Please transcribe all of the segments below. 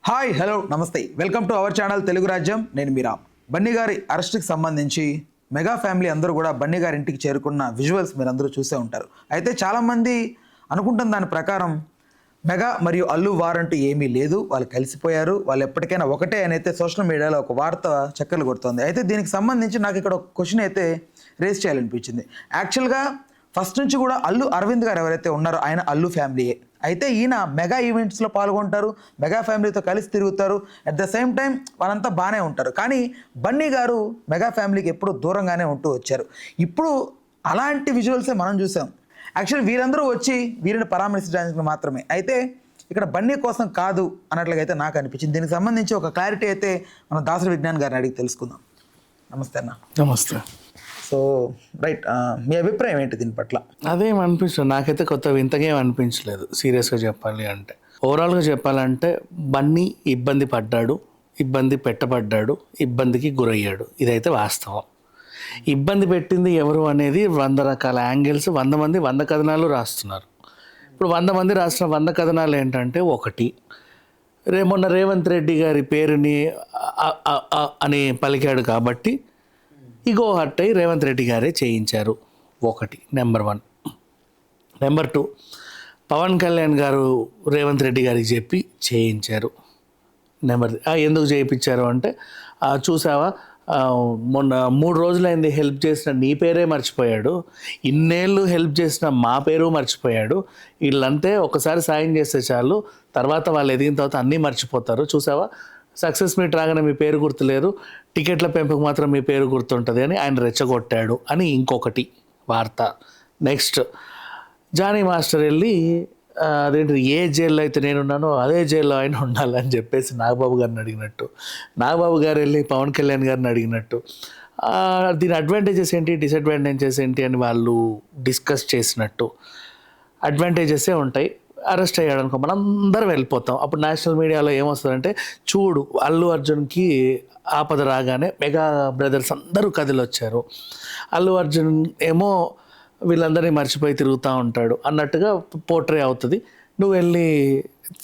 Hi hello నమస్తే welcome to our channel Telugu రాజ్యం. నేను మీరా. బన్నీ గారి అరెస్ట్కి సంబంధించి మెగా ఫ్యామిలీ అందరూ కూడా బన్నీ గారి ఇంటికి చేరుకున్న విజువల్స్ మీరు అందరూ చూసే ఉంటారు. అయితే చాలామంది అనుకుంటున్న దాని ప్రకారం మెగా మరియు అల్లు వారంటూ ఏమీ లేదు, వాళ్ళు కలిసిపోయారు, వాళ్ళు ఎప్పటికైనా ఒకటే అని అయితే సోషల్ మీడియాలో ఒక వార్త చక్కర్లు కొడుతుంది. అయితే దీనికి సంబంధించి నాకు ఇక్కడ ఒక క్వశ్చన్ అయితే రేస్ చేయాలనిపించింది. యాక్చువల్గా ఫస్ట్ నుంచి కూడా అల్లు అరవింద్ గారు ఎవరైతే ఉన్నారో ఆయన అల్లు ఫ్యామిలీయే. అయితే ఈయన మెగా ఈవెంట్స్లో పాల్గొంటారు, మెగా ఫ్యామిలీతో కలిసి తిరుగుతారు, అట్ ద సేమ్ టైం వాళ్ళంతా బాగానే ఉంటారు. కానీ బన్నీ గారు మెగా ఫ్యామిలీకి ఎప్పుడూ దూరంగానే ఉంటూ వచ్చారు. ఇప్పుడు అలాంటి విజువల్సే మనం చూసాం. యాక్చువల్లీ వీరందరూ వచ్చి వీరిని పరామర్శించడానికి మాత్రమే, అయితే ఇక్కడ బన్నీ కోసం కాదు అన్నట్లుగా అయితే నాకు అనిపించింది. దీనికి సంబంధించి ఒక క్లారిటీ అయితే మనం దాసరి విజ్ఞాన్ గారిని అడిగి తెలుసుకుందాం. నమస్తే అన్న. నమస్తే. సో రైట్, మీ అభిప్రాయం ఏంటి దీని పట్ల? అదేం అనిపించలేదు నాకైతే, కొత్త వింతగా ఏం అనిపించలేదు సీరియస్గా చెప్పాలి అంటే. ఓవరాల్గా చెప్పాలంటే బన్నీ ఇబ్బంది పడ్డాడు, ఇబ్బంది పెట్టబడ్డాడు, ఇబ్బందికి గురయ్యాడు. ఇదైతే వాస్తవం. ఇబ్బంది పెట్టింది ఎవరు అనేది 100 రకాల యాంగిల్స్, 100 మంది 100 కథనాలు రాస్తున్నారు. ఇప్పుడు 100 మంది రాసిన 100 కథనాలు ఏంటంటే, ఒకటి, మొన్న రేవంత్ రెడ్డి గారి పేరుని అని పలికాడు కాబట్టి ఇగో హట్ అయి రేవంత్ రెడ్డి గారే చేయించారు. ఒకటి, నెంబర్ 1. నెంబర్ 2, పవన్ కళ్యాణ్ గారు రేవంత్ రెడ్డి గారికి చెప్పి చేయించారు. నెంబర్ 3, ఎందుకు చేయించారు అంటే, చూసావా మొన్న 3 రోజులైంది హెల్ప్ చేసిన నీ పేరే మర్చిపోయాడు, ఇన్నేళ్ళు హెల్ప్ చేసిన మా పేరు మర్చిపోయాడు, వీళ్ళంతే ఒకసారి సాయం చేస్తే చాలు, తర్వాత వాళ్ళు ఎదిగిన తర్వాత అన్నీ మర్చిపోతారు, చూసావా సక్సెస్ మీట్ రాగానే మీ పేరు గుర్తులేదు, టికెట్ల పెంపుకు మాత్రం మీ పేరు గుర్తుంటుంది అని ఆయన రెచ్చగొట్టాడు అని ఇంకొకటి వార్త. నెక్స్ట్, జానీ మాస్టర్ వెళ్ళి అదేంటి, ఏ జైల్లో అయితే నేనున్నానో అదే జైల్లో ఆయన ఉండాలని చెప్పేసి నాగబాబు గారిని అడిగినట్టు, నాగబాబు గారు వెళ్ళి పవన్ కళ్యాణ్ గారిని అడిగినట్టు, దీని అడ్వాంటేజెస్ ఏంటి డిసడ్వాంటేజెస్ ఏంటి అని వాళ్ళు డిస్కస్ చేసినట్టు. అడ్వాంటేజెసే ఉంటాయి, అరెస్ట్ అయ్యాడు అనుకో మనం అందరం వెళ్ళిపోతాం. అప్పుడు నేషనల్ మీడియాలో ఏమొస్తుందంటే, చూడు అల్లు అర్జున్కి ఆపద రాగానే మెగా బ్రదర్స్ అందరూ కదిలొచ్చారు, అల్లు అర్జున్ ఏమో వీళ్ళందరినీ మర్చిపోయి తిరుగుతూ ఉంటాడు అన్నట్టుగా పోర్ట్రే అవుతుంది. నువ్వు వెళ్ళి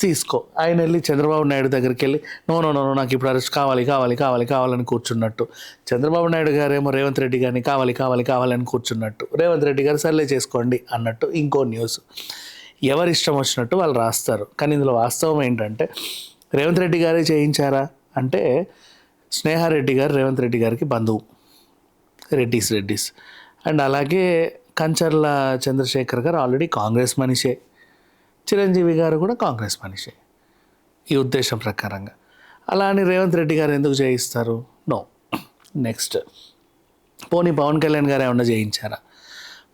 తీసుకో. ఆయన వెళ్ళి చంద్రబాబు నాయుడు దగ్గరికి వెళ్ళి నో నో నో నాకు ఇప్పుడు అరెస్ట్ కావాలి కావాలి కావాలి కావాలని కూర్చున్నట్టు, చంద్రబాబు నాయుడు గారు ఏమో రేవంత్ రెడ్డి గారిని కావాలి కావాలి కావాలని కూర్చున్నట్టు, రేవంత్ రెడ్డి గారు సర్లే చేసుకోండి అన్నట్టు ఇంకో న్యూస్. ఎవరి ఇష్టం వచ్చినట్టు వాళ్ళు రాస్తారు. కానీ ఇందులో వాస్తవం ఏంటంటే, రేవంత్ రెడ్డి గారే చేయించారా అంటే, స్నేహారెడ్డి గారు రేవంత్ రెడ్డి గారికి బంధువు, రెడ్డిస్. అండ్ అలాగే కంచర్ల చంద్రశేఖర్ గారు ఆల్రెడీ కాంగ్రెస్ మనిషే, చిరంజీవి గారు కూడా కాంగ్రెస్ మనిషే ఈ ఉద్దేశం ప్రకారంగా. అలా అని రేవంత్ రెడ్డి గారు ఎందుకు చేయిస్తారు? నో. నెక్స్ట్, పోనీ పవన్ కళ్యాణ్ గారు ఏమన్నా చేయించారా?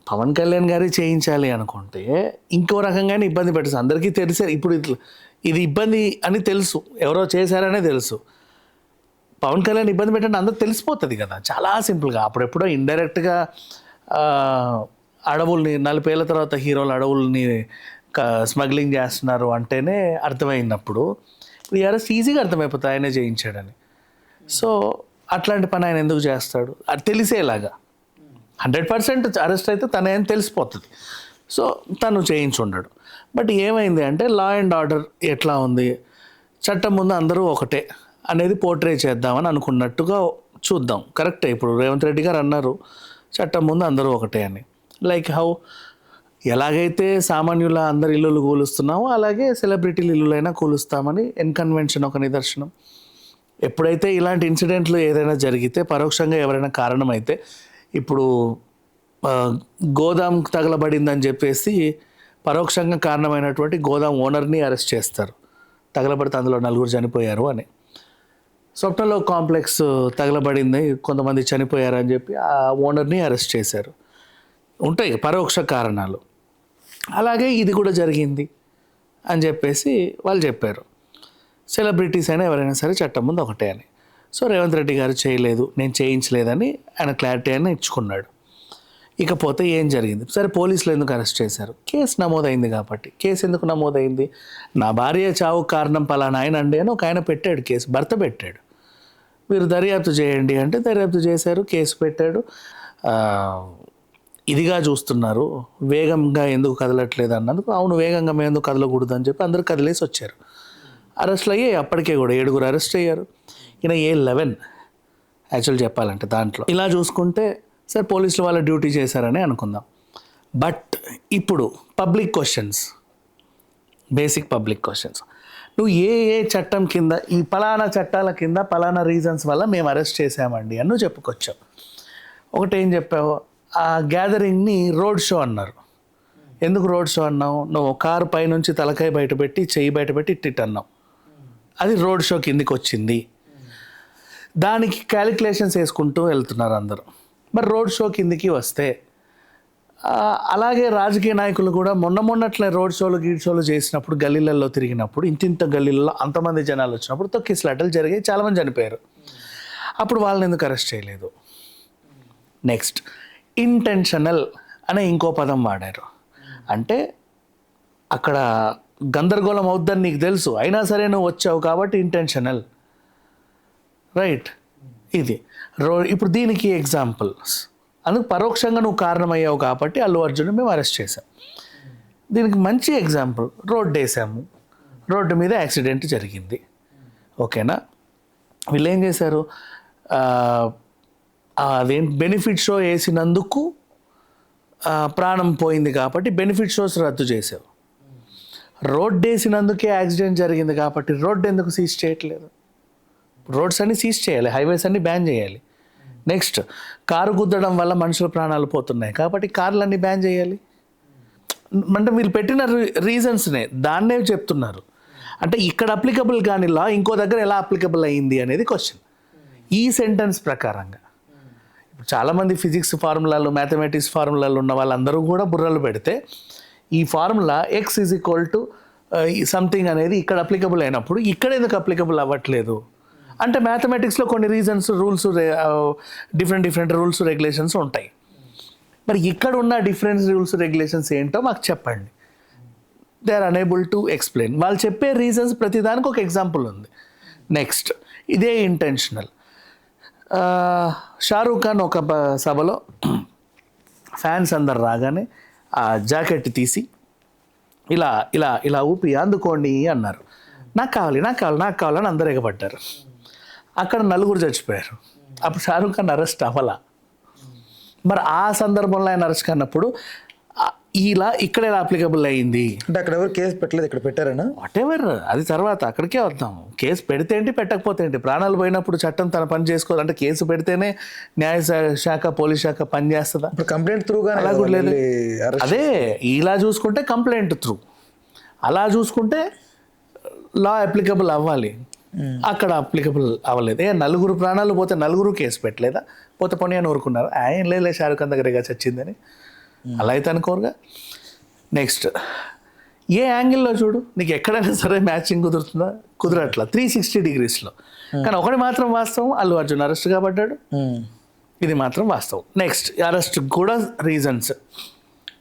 పవన్ కళ్యాణ్ గారి చేయించాలి అనుకుంటే ఇంకో రకంగానే ఇబ్బంది పెట్టచ్చు. అందరికీ తెలిసే, ఇప్పుడు ఇది ఇబ్బంది అని తెలుసు, ఎవరో చేశారనే తెలుసు. పవన్ కళ్యాణ్ ఇబ్బంది పెట్టండి అందరికి తెలిసిపోతుంది కదా, చాలా సింపుల్గా. అప్పుడెప్పుడో ఇండైరెక్ట్గా అడవుల్ని 40 ఏళ్ళ తర్వాత హీరోలు అడవుల్ని స్మగ్లింగ్ చేస్తున్నారు అంటేనే అర్థమైనప్పుడు ఇప్పుడు అరెస్ట్ ఈజీగా అర్థమైపోతుంది ఆయనే చేయించాడని. సో అట్లాంటి పని ఆయన ఎందుకు చేస్తాడు? అది తెలిసేలాగా 100% అరెస్ట్ అయితే తన ఏం తెలిసిపోతుంది. సో తను చేయించుండడు. బట్ ఏమైంది అంటే, లా అండ్ ఆర్డర్ ఎట్లా ఉంది, చట్టం ముందు అందరూ ఒకటే అనేది పోర్ట్రే చేద్దామని అనుకున్నట్టుగా చూద్దాం. కరెక్టే, ఇప్పుడు రేవంత్ రెడ్డి గారు అన్నారు చట్టం ముందు అందరూ ఒకటే అని. లైక్ హౌ, ఎలాగైతే సామాన్యుల అందరి ఇల్లులు కూలుస్తున్నామో అలాగే సెలబ్రిటీల ఇల్లులైనా కూలుస్తామని ఎన్కన్వెన్షన్ ఒక నిదర్శనం. ఎప్పుడైతే ఇలాంటి ఇన్సిడెంట్లు ఏదైనా జరిగితే పరోక్షంగా ఎవరైనా కారణమైతే, ఇప్పుడు గోదాం తగలబడిందని చెప్పేసి పరోక్షంగా కారణమైనటువంటి గోదాం ఓనర్ని అరెస్ట్ చేస్తారు. తగలబడితే అందులో 4 చనిపోయారు అని. స్వప్నలోక్ కాంప్లెక్స్ తగలబడింది, కొంతమంది చనిపోయారు అని చెప్పి ఆ ఓనర్ని అరెస్ట్ చేశారు. ఉంటాయి పరోక్ష కారణాలు. అలాగే ఇది కూడా జరిగింది అని చెప్పేసి వాళ్ళు చెప్పారు. సెలబ్రిటీస్ అయినా ఎవరైనా సరే చట్టం ముందు ఒకటే అని. సో రేవంత్ రెడ్డి గారు చేయలేదు, నేను చేయించలేదని ఆయన క్లారిటీ అయినా ఇచ్చుకున్నాడు. ఇకపోతే ఏం జరిగింది? సరే, పోలీసులు ఎందుకు అరెస్ట్ చేశారు? కేసు నమోదైంది కాబట్టి. కేసు ఎందుకు నమోదైంది? నా భార్య చావు కారణం పలానా ఆయన అండి అని ఒక ఆయన పెట్టాడు కేసు, భర్త పెట్టాడు. మీరు దర్యాప్తు చేయండి అంటే దర్యాప్తు చేశారు, కేసు పెట్టాడు. ఇదిగా చూస్తున్నారు, వేగంగా ఎందుకు కదలట్లేదు అన్నందుకు, అవును వేగంగా మేము ఎందుకు కదలకూడదు అని చెప్పి అందరూ కదిలేసి వచ్చారు. అరెస్ట్లు అయ్యాయి. అప్పటికే కూడా 7 అరెస్ట్ అయ్యారు. ఈయన A11 యాక్చువల్ చెప్పాలంటే దాంట్లో. ఇలా చూసుకుంటే సరే పోలీసులు వాళ్ళ డ్యూటీ చేశారని అనుకుందాం. బట్ ఇప్పుడు public questions, basic public questions, నువ్వు ఏ చట్టం కింద ఈ పలానా చట్టాల కింద పలానా రీజన్స్ వల్ల మేము అరెస్ట్ చేసామండి అని నువ్వు చెప్పుకొచ్చావు. ఒకటేం చెప్పావు, ఆ గ్యాదరింగ్ని రోడ్ షో అన్నారు. ఎందుకు రోడ్ షో అన్నావు? నువ్వు కారు పైనుంచి తలకాయ బయటపెట్టి చెయ్యి బయటపెట్టి ఇట్టిట్ అన్నావు. అది రోడ్ షో కిందికి వచ్చింది. దానికి క్యాలిక్యులేషన్స్ వేసుకుంటూ వెళ్తున్నారు అందరూ. మరి రోడ్ షో కిందికి వస్తే అలాగే రాజకీయ నాయకులు కూడా మొన్నట్లే రోడ్ షోలు గీడ్ షోలు చేసినప్పుడు గల్లీలలో తిరిగినప్పుడు ఇంతింత గల్లీలలో అంతమంది జనాలు వచ్చినప్పుడు తొక్కిసలాటలు జరిగాయి, చాలామంది చనిపోయారు. అప్పుడు వాళ్ళని ఎందుకు అరెస్ట్ చేయలేదు? నెక్స్ట్ ఇంటెన్షనల్ అనే ఇంకో పదం వాడారు. అంటే అక్కడ గందరగోళం అవుద్దని నీకు తెలుసు, అయినా సరే నువ్వు వచ్చావు కాబట్టి ఇంటెన్షనల్, రైట్? ఇది ఇప్పుడు దీనికి ఎగ్జాంపుల్స్. అందుకు పరోక్షంగా నువ్వు కారణమయ్యావు కాబట్టి అల్లు అర్జున్ మేము అరెస్ట్ చేసాం. దీనికి మంచి ఎగ్జాంపుల్, రోడ్డు వేసాము, రోడ్డు మీద యాక్సిడెంట్ జరిగింది, ఓకేనా? వీళ్ళు ఏం చేశారు, అదేంటి బెనిఫిట్ షో వేసినందుకు ప్రాణం పోయింది కాబట్టి బెనిఫిట్ షోస్ రద్దు చేసావు. రోడ్డు వేసినందుకే యాక్సిడెంట్ జరిగింది కాబట్టి రోడ్డు ఎందుకు సీజ్ చేయట్లేదు? రోడ్స్ అన్ని సీజ్ చేయాలి, హైవేస్ అన్ని బ్యాన్ చేయాలి. నెక్స్ట్ కారు గుద్దడం వల్ల మనుషుల ప్రాణాలు పోతున్నాయి కాబట్టి కార్లన్నీ బ్యాన్ చేయాలి. అంటే వీళ్ళు పెట్టిన రీజన్స్నే దాన్నే చెప్తున్నారు. అంటే ఇక్కడ అప్లికబుల్ కాని లా ఇంకో దగ్గర ఎలా అప్లికబుల్ అయ్యింది అనేది క్వశ్చన్. ఈ సెంటెన్స్ ప్రకారంగా ఇప్పుడు చాలామంది ఫిజిక్స్ ఫార్ములాలు, మ్యాథమెటిక్స్ ఫార్ములాలు ఉన్న వాళ్ళందరూ కూడా బుర్రలు పెడితే ఈ ఫార్ములా X = సంథింగ్ అనేది ఇక్కడ అప్లికబుల్ అయినప్పుడు ఇక్కడ ఎందుకు అప్లికబుల్ అవ్వట్లేదు అంటే మ్యాథమెటిక్స్లో కొన్ని reasons, rules, different rules regulations ఉంటాయి. మరి ఇక్కడ ఉన్న డిఫరెంట్ రూల్స్ రెగ్యులేషన్స్ ఏంటో మాకు చెప్పండి. They are unable to explain. వాళ్ళు చెప్పే రీజన్స్ ప్రతిదానికి ఒక ఎగ్జాంపుల్ ఉంది. నెక్స్ట్ ఇదే ఇంటెన్షనల్. షారూఖ్ ఖాన్ ఒక సభలో ఫ్యాన్స్ అందరు రాగానే ఆ జాకెట్ తీసి ఇలా ఇలా ఇలా ఊపి అందుకోండి అన్నారు. నాకు కావాలని అందరు ఎగబడ్డారు. అక్కడ 9 చచ్చిపోయారు. అప్పుడు షారూఖ్ ఖాన్ అరెస్ట్ అవ్వాల. మరి ఆ సందర్భంలో ఆయన అరెస్ట్ కానప్పుడు ఇలా ఇక్కడ ఎలా అప్లికబుల్ అయ్యింది అంటే అక్కడ ఎవరు కేసు పెట్టలేదు, ఇక్కడ పెట్టారనా? వాట్ ఎవర్, అది తర్వాత అక్కడికే వద్దాం. కేసు పెడితే ఏంటి, పెట్టకపోతే ఏంటి? ప్రాణాలు పోయినప్పుడు చట్టం తన పని చేసుకోవాలి. అంటే కేసు పెడితేనే న్యాయ శాఖ, పోలీస్ శాఖ పని చేస్తుందా? ఇప్పుడు కంప్లైంట్ త్రూగా అలా కూడా లేదు. అదే ఇలా చూసుకుంటే కంప్లైంట్ త్రూ, అలా చూసుకుంటే లా అప్లికబుల్ అవ్వాలి. అక్కడ అప్లికబుల్ అవ్వలేదు. 9 ప్రాణాలు పోతే 9 కేసు పెట్టలేదా? పోతే పని అని ఊరుకున్నారు. ఏం లేదు షారూఖ్ ఖాన్ దగ్గరగా చచ్చిందని, అలా అయితే అనుకోరుగా. నెక్స్ట్ ఏ యాంగిల్లో చూడు, నీకు ఎక్కడైనా సరే మ్యాచింగ్ కుదురుతుందా? కుదరట్లా 360 డిగ్రీస్లో. కానీ ఒకటి మాత్రం వాస్తవం, అల్లు అర్జున్ అరెస్ట్ కాబడ్డాడు. ఇది మాత్రం వాస్తవం. నెక్స్ట్ అరెస్ట్ కూడా రీజన్స్.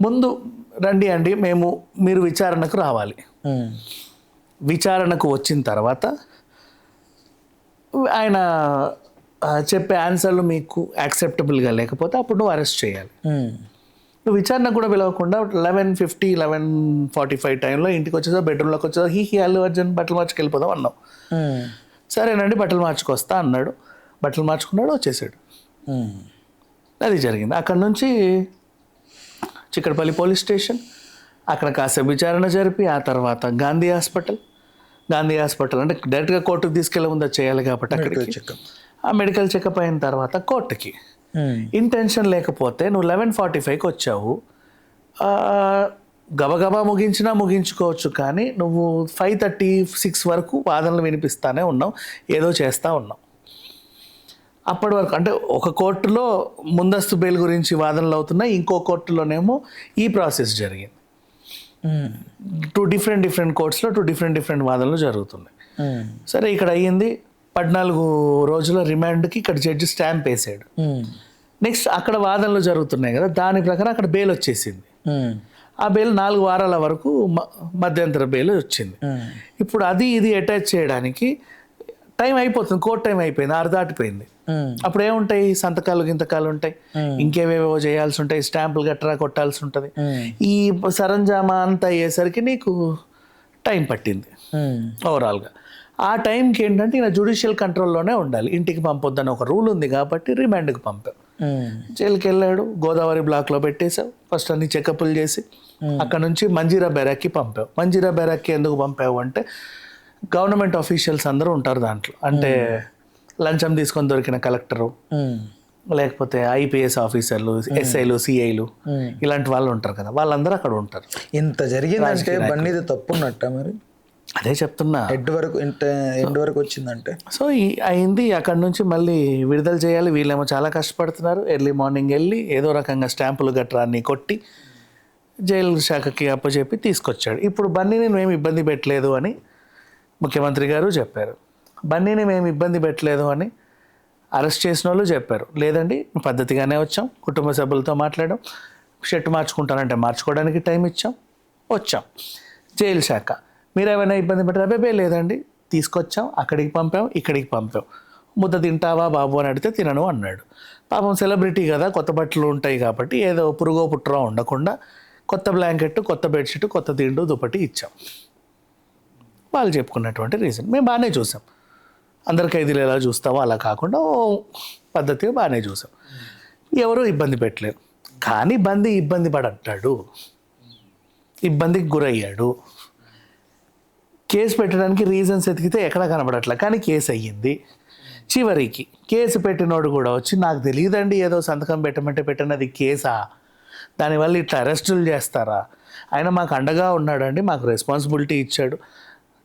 ముందు రండి అండి, మీరు విచారణకు రావాలి. విచారణకు వచ్చిన తర్వాత ఆయన చెప్పే ఆన్సర్లు మీకు యాక్సెప్టబుల్గా లేకపోతే అప్పుడు నువ్వు అరెస్ట్ చేయాలి. నువ్వు విచారణకు కూడా పిలవకుండా 11:50, 11:45 టైంలో ఇంటికి వచ్చేదో బెడ్రూమ్లోకి వచ్చేదో అల్లు అర్జున్ బట్టలు మార్చుకు వెళ్ళిపోదాం అన్నావు. సరేనండి బట్టలు మార్చుకొస్తా అన్నాడు, బట్టలు మార్చుకున్నాడు, వచ్చేసాడు. అది జరిగింది. అక్కడ నుంచి చిక్కడపల్లి పోలీస్ స్టేషన్, అక్కడ కాసేపు విచారణ జరిపి ఆ తర్వాత గాంధీ హాస్పిటల్ అంటే డైరెక్ట్గా కోర్టుకు తీసుకెళ్ళే ముందు చేయాలి కాబట్టి అక్కడికి ఆ మెడికల్ చెకప్ అయిన తర్వాత కోర్టుకి. ఇంటెన్షన్ లేకపోతే నువ్వు 11:45కి వచ్చావు, గబగబా ముగించుకోవచ్చు. కానీ నువ్వు 5:36 వరకు వాదనలు వినిపిస్తానే ఉన్నావు, ఏదో చేస్తూ ఉన్నావు. అప్పటి వరకు అంటే ఒక కోర్టులో ముందస్తు బెయిల్ గురించి వాదనలు అవుతున్నాయి, ఇంకో కోర్టులోనేమో ఈ ప్రాసెస్ జరిగింది. 2 డిఫరెంట్ కోర్ట్స్లో 2 డిఫరెంట్ వాదనలు జరుగుతున్నాయి. సరే ఇక్కడ అయ్యింది 14 రోజుల రిమాండ్కి ఇక్కడ జడ్జి స్టాంప్ వేసాడు. నెక్స్ట్ అక్కడ వాదనలు జరుగుతున్నాయి కదా, దాని ప్రకారం అక్కడ బెయిల్ వచ్చేసింది. ఆ బెయిల్ 4 వారాల వరకు మధ్యంతర బెయిల్ వచ్చింది. ఇప్పుడు ఇది అటాచ్ చేయడానికి టైం అయిపోతుంది, కోర్ట్ టైం అయిపోయింది, 6 దాటిపోయింది. అప్పుడు ఏముంటాయి, గింతకాలు ఉంటాయి, ఇంకేవేవో చేయాల్సి ఉంటాయి, స్టాంపులు గట్రా కొట్టాల్సి ఉంటుంది. ఈ సరంజామా అంతా అయ్యేసరికి నీకు టైం పట్టింది ఓవరాల్గా. ఆ టైంకి ఏంటంటే ఈయన జ్యుడిషియల్ కంట్రోల్లోనే ఉండాలి, ఇంటికి పంపొద్దని ఒక రూల్ ఉంది కాబట్టి రిమాండ్కి పంపాం. జైలుకి వెళ్ళాడు, గోదావరి బ్లాక్లో పెట్టేశావు, ఫస్ట్ అన్ని చెకప్లు చేసి అక్కడ నుంచి మంజీరా బ్యారాక్కి పంపావు. మంజీరా బ్యారాక్కి ఎందుకు పంపావు అంటే గవర్నమెంట్ ఆఫీషియల్స్ అందరూ ఉంటారు దాంట్లో, అంటే లంచం తీసుకొని దొరికిన కలెక్టరు, లేకపోతే ఐపీఎస్ ఆఫీసర్లు, ఎస్ఐలు, సిఐలు ఇలాంటి వాళ్ళు ఉంటారు కదా, వాళ్ళందరూ అక్కడ ఉంటారు. ఇంత జరిగిందంటే బన్నీది తప్పు ఉన్నట్ట మరి? అదే చెప్తున్నా, ఎండ్ వరకు వచ్చిందంటే. సో అయింది. అక్కడ నుంచి మళ్ళీ విడుదల చేయాలి, వీళ్ళేమో చాలా కష్టపడుతున్నారు. ఎర్లీ మార్నింగ్ వెళ్ళి ఏదో రకంగా స్టాంపులు గట్రా అన్ని కొట్టి జైలు శాఖకి అప్పచెప్పి తీసుకొచ్చాడు. ఇప్పుడు బన్నీని మేము ఇబ్బంది పెట్టలేదు అని ముఖ్యమంత్రి గారు చెప్పారు, బన్నీని మేము ఇబ్బంది పెట్టలేదు అని అరెస్ట్ చేసిన వాళ్ళు చెప్పారు. లేదండి పద్ధతిగానే వచ్చాం, కుటుంబ సభ్యులతో మాట్లాడాం, షర్ట్ మార్చుకుంటానంటే మార్చుకోవడానికి టైం ఇచ్చాం, వచ్చాం. జైలు శాఖ మీరేమైనా ఇబ్బంది పెట్టారు? అబ్బాయి లేదండి, తీసుకొచ్చాం, అక్కడికి పంపాం, ఇక్కడికి పంపాం. ముద్ద తింటావా బాబు అని అడిగితే తినను అన్నాడు. పాపం సెలబ్రిటీ కదా, కొత్త బట్టలు ఉంటాయి కాబట్టి ఏదో పురుగో పుట్టరో ఉండకుండా కొత్త బ్లాంకెట్, కొత్త బెడ్షీట్, కొత్త దిండు, దుప్పటి ఇచ్చాం. వాళ్ళు చెప్పుకున్నటువంటి రీజన్ మేము బాగానే చూసాం. అందరి ఖైదీలు ఎలా చూస్తామో అలా కాకుండా పద్ధతిగా బాగానే చూసాం, ఎవరూ ఇబ్బంది పెట్టలేరు. కానీ బందీ ఇబ్బంది పడంటాడు, ఇబ్బందికి గురయ్యాడు. కేసు పెట్టడానికి రీజన్స్ ఎతికితే ఎక్కడ కనబడట్లే, కానీ కేసు అయ్యింది. చివరికి కేసు పెట్టినోడు కూడా వచ్చి నాకు తెలియదండి, ఏదో సంతకం పెట్టమంటే పెట్టినది కేసా, దానివల్ల ఇట్లా అరెస్టులు చేస్తారా, ఆయన మాకు అండగా ఉన్నాడండి, మాకు రెస్పాన్సిబిలిటీ ఇచ్చాడు,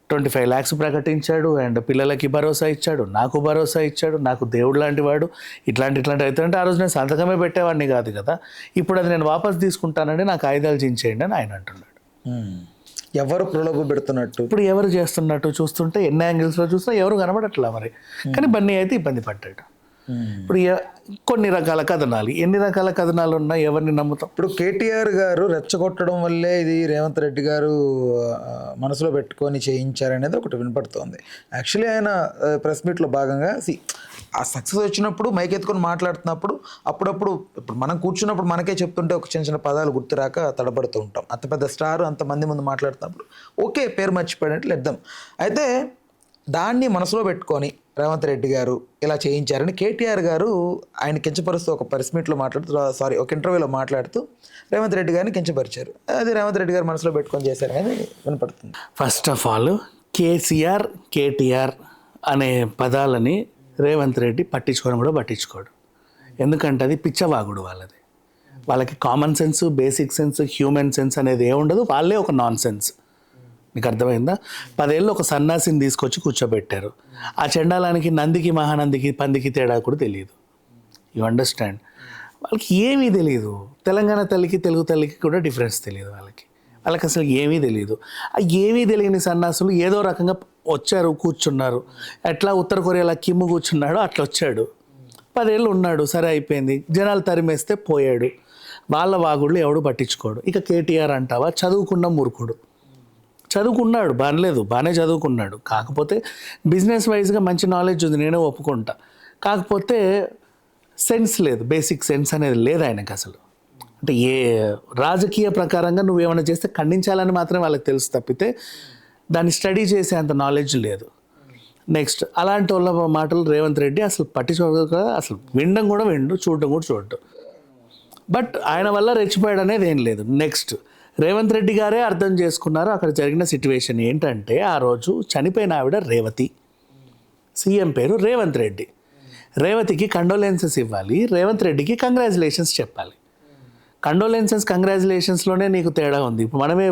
25 lakhs ప్రకటించాడు, అండ్ పిల్లలకి భరోసా ఇచ్చాడు, నాకు భరోసా ఇచ్చాడు, నాకు దేవుడు లాంటి వాడు, ఇట్లాంటి అవుతుందంటే ఆ రోజు నేను సంతకమే పెట్టేవాడిని కాదు కదా, ఇప్పుడు అది నేను వాపస్ తీసుకుంటానండి, నాకు ఆయుధాలు చించేయండి అని ఆయన అంటున్నాడు. ఎవరు ప్రలోభ పెడుతున్నట్టు, ఇప్పుడు ఎవరు చేస్తున్నట్టు చూస్తుంటే ఎన్ని యాంగిల్స్లో చూసినా ఎవరు కనబడట్లా మరి. కానీ బన్నీ అయితే ఇబ్బంది పడ్డాడు. ఇప్పుడు కొన్ని రకాల కథనాలు, ఎన్ని రకాల కథనాలు ఉన్నా ఎవరిని నమ్ముతాం? ఇప్పుడు కేటీఆర్ గారు రెచ్చగొట్టడం వల్లే ఇది రేవంత్ రెడ్డి గారు మనసులో పెట్టుకొని చేయించారనేది ఒకటి వినపడుతోంది. యాక్చువల్లీ ఆయన ప్రెస్ మీట్లో భాగంగా ఆ సక్సెస్ వచ్చినప్పుడు మైక్ ఎత్తుకొని మాట్లాడుతున్నప్పుడు అప్పుడప్పుడు ఇప్పుడు మనం కూర్చున్నప్పుడు మనకే చెప్తుంటే ఒక చిన్న చిన్న పదాలు గుర్తురాక తడబడుతూ ఉంటాం. అంత పెద్ద స్టార్ అంతమంది ముందు మాట్లాడుతున్నప్పుడు ఓకే పేరు మర్చిపోయినట్లు లెద్దాం. అయితే దాన్ని మనసులో పెట్టుకొని రేవంత్ రెడ్డి గారు ఇలా చేయించారని కేటీఆర్ గారు ఆయన కించపరుస్తూ ఒక ప్రెస్ మీట్లో ఒక ఇంటర్వ్యూలో మాట్లాడుతూ రేవంత్ రెడ్డి గారిని కించపరిచారు. అది రేవంత్ రెడ్డి గారు మనసులో పెట్టుకొని చేశారు అని వినపడుతుంది. First of all KCR, KTR అనే పదాలని రేవంత్ రెడ్డి పట్టించుకోవడం కూడా పట్టించుకోడు. ఎందుకంటే అది పిచ్చవాగుడు వాళ్ళది. వాళ్ళకి common sense, basic sense, human sense అనేది ఏముండదు. వాళ్ళే ఒక నాన్ సెన్స్. మీకు అర్థమైందా? 10 ఏళ్ళు ఒక సన్నాసిని తీసుకొచ్చి కూర్చోబెట్టారు. ఆ చండాలానికి నందికి, మహానందికి, పందికి తేడా కూడా తెలియదు. You understand? వాళ్ళకి ఏమీ తెలియదు. తెలంగాణ తల్లికి, తెలుగు తల్లికి కూడా డిఫరెన్స్ తెలియదు వాళ్ళకి అసలు ఏమీ తెలియదు. ఆ ఏమీ తెలియని సన్నాసులు ఏదో రకంగా వచ్చారు, కూర్చున్నారు. ఎట్లా ఉత్తర కొరియాలో కిమ్ కూర్చున్నాడో అట్లా వచ్చాడు. 10 ఏళ్ళు ఉన్నాడు, సరే అయిపోయింది. జనాలు తరిమేస్తే పోయాడు. వాళ్ళ వాగుళ్ళు ఎవడు పట్టించుకోడు. ఇక కేటీఆర్ అంటావా, చదువుకున్న మూర్ఖుడు. చదువుకున్నాడు, బాగానే చదువుకున్నాడు. కాకపోతే బిజినెస్ వైజ్గా మంచి నాలెడ్జ్ ఉంది, నేనే ఒప్పుకుంటా. కాకపోతే సెన్స్ లేదు, బేసిక్ సెన్స్ అనేది లేదు ఆయనకు అసలు. అంటే ఏ రాజకీయ ప్రకారంగా నువ్వేమైనా చేస్తే ఖండించాలని మాత్రమే వాళ్ళకి తెలుసు తప్పితే దాన్ని స్టడీ చేసే అంత నాలెడ్జ్ లేదు. నెక్స్ట్ అలాంటి వాళ్ళ మాటలు రేవంత్ రెడ్డి అసలు పట్టించుకోక, అసలు వినడం కూడా విండు, చూడడం కూడా చూడటం. బట్ ఆయన వల్ల రెచ్చిపోయాడు అనేది ఏం లేదు. నెక్స్ట్ రేవంత్ రెడ్డి గారే అర్థం చేసుకున్నారు అక్కడ జరిగిన సిచ్యువేషన్ ఏంటంటే, ఆ రోజు చనిపోయిన ఆవిడ రేవతి, సీఎం పేరు రేవంత్ రెడ్డి. రేవతికి కండోలెన్సెస్ ఇవ్వాలి, రేవంత్ రెడ్డికి కంగ్రాచులేషన్స్ చెప్పాలి. కంగ్రాచులేషన్స్లోనే నీకు తేడా ఉంది. ఇప్పుడు మనమే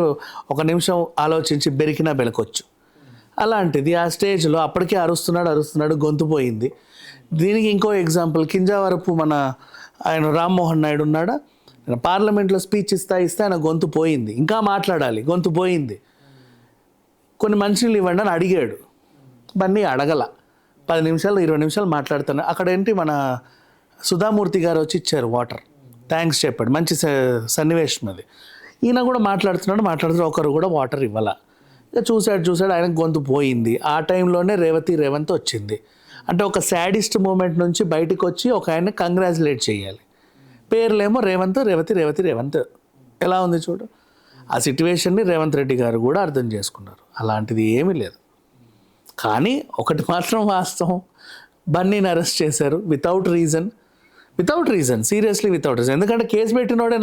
ఒక నిమిషం ఆలోచించి బెరికినా బెలకొచ్చు. అలాంటిది ఆ స్టేజ్లో అప్పటికే అరుస్తున్నాడు, గొంతు పోయింది. దీనికి ఇంకో ఎగ్జాంపుల్ కింజావరపు ఆయన రామ్మోహన్ నాయుడు ఉన్నాడా, పార్లమెంట్లో స్పీచ్ ఇస్తా ఆయన గొంతు పోయింది, ఇంకా మాట్లాడాలి, గొంతు పోయింది. కొన్ని మనుషులు ఇవ్వండి అని అడిగాడు, బన్నీ అడగల. 10 నిమిషాలు 20 నిమిషాలు మాట్లాడుతాను. అక్కడ ఏంటి మన సుధామూర్తి గారు వచ్చి ఇచ్చారు వాటర్, థ్యాంక్స్ చెప్పాడు, మంచి సన్నివేశం అది. ఈయన కూడా మాట్లాడుతున్నాడు, ఒకరు కూడా వాటర్ ఇవ్వాల. ఇక చూశాడు ఆయనకు గొంతు పోయింది. ఆ టైంలోనే రేవంత్ వచ్చింది. అంటే ఒక సాడిస్ట్ మూమెంట్ నుంచి బయటకు వచ్చి ఒక ఆయన కంగ్రాచులేట్ చేయాలి. పేర్లేమో రేవంత్, రేవతి. ఎలా ఉంది చూడు. ఆ సిట్యువేషన్ని రేవంత్ రెడ్డి గారు కూడా అర్థం చేసుకున్నారు. అలాంటిది ఏమీ లేదు. కానీ ఒకటి మాత్రం వాస్తవం, బన్నీని అరెస్ట్ చేశారు without reason, seriously without reason. ఎందుకంటే కేసు పెట్టినోడే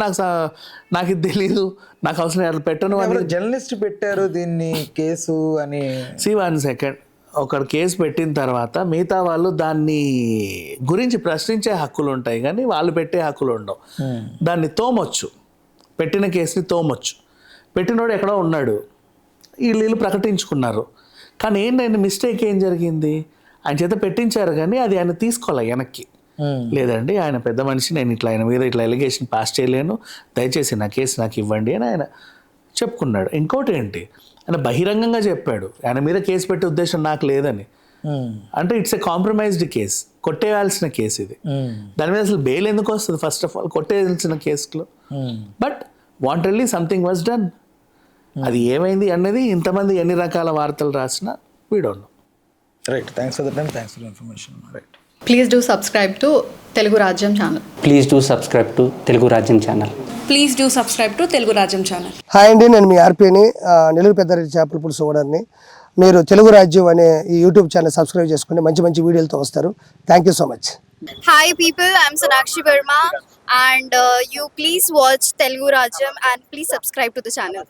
నాకు ఇది తెలీదు, నాకు అవసరం అట్లా పెట్టను అని జర్నలిస్ట్ పెట్టారు దీన్ని కేసు అని. వన్ సెకండ్, ఒకడు కేసు పెట్టిన తర్వాత మిగతా వాళ్ళు దాన్ని గురించి ప్రశ్నించే హక్కులు ఉంటాయి కానీ వాళ్ళు పెట్టే హక్కులు ఉండవు. దాన్ని తోమొచ్చు, పెట్టిన కేసుని తోమొచ్చు. పెట్టినోడు ఎక్కడో ఉన్నాడు, వీళ్ళు ప్రకటించుకున్నారు. కానీ ఏంటంటే మిస్టేక్ ఏం జరిగింది, ఆయన చేత పెట్టించారు కానీ అది ఆయన తీసుకోవాలి వెనక్కి. లేదండి ఆయన పెద్ద మనిషి, నేను ఇట్లా ఆయన మీద ఇట్లా ఎలిగేషన్ పాస్ చేయలేను, దయచేసి నా కేసు నాకు ఇవ్వండి అని ఆయన చెప్పుకున్నాడు. ఇంకోటి ఏంటి, ఆయన బహిరంగంగా చెప్పాడు ఆయన మీద కేసు పెట్టే ఉద్దేశం నాకు లేదని. అంటే ఇట్స్ ఎ కాంప్రమైజ్డ్ కేసు, కొట్టేయాల్సిన కేసు ఇది. దాని మీద అసలు బెయిల్ ఎందుకు వస్తుంది? ఫస్ట్ ఆఫ్ ఆల్ కొట్టేయాల్సిన కేసులో. But wantedly something was done. అది ఏమైంది అనేది ఇంతమంది ఎన్ని రకాల వార్తలు రాసినా we don't know. Right, thanks for the time, thanks for the information. Right, please do subscribe to Telugu Rajyam channel. Please do subscribe to Telugu Rajyam channel. Please do subscribe to Telugu Rajyam channel. Hi అండి, నేను మీ ఆర్పీని, నెల్లూరు పెద్దారెడ్డి చేపల పులుసు ఓనర్ని. మీరు తెలుగు రాజ్యం అనే ఈ యూట్యూబ్ ఛానల్ సబ్స్క్రైబ్ చేసుకుని మంచి మంచి వీడియోలతో వస్తారు. Thank you so much. Hi people, I'm Sonakshi Verma and you please watch Telugu Rajam and please subscribe to the channel.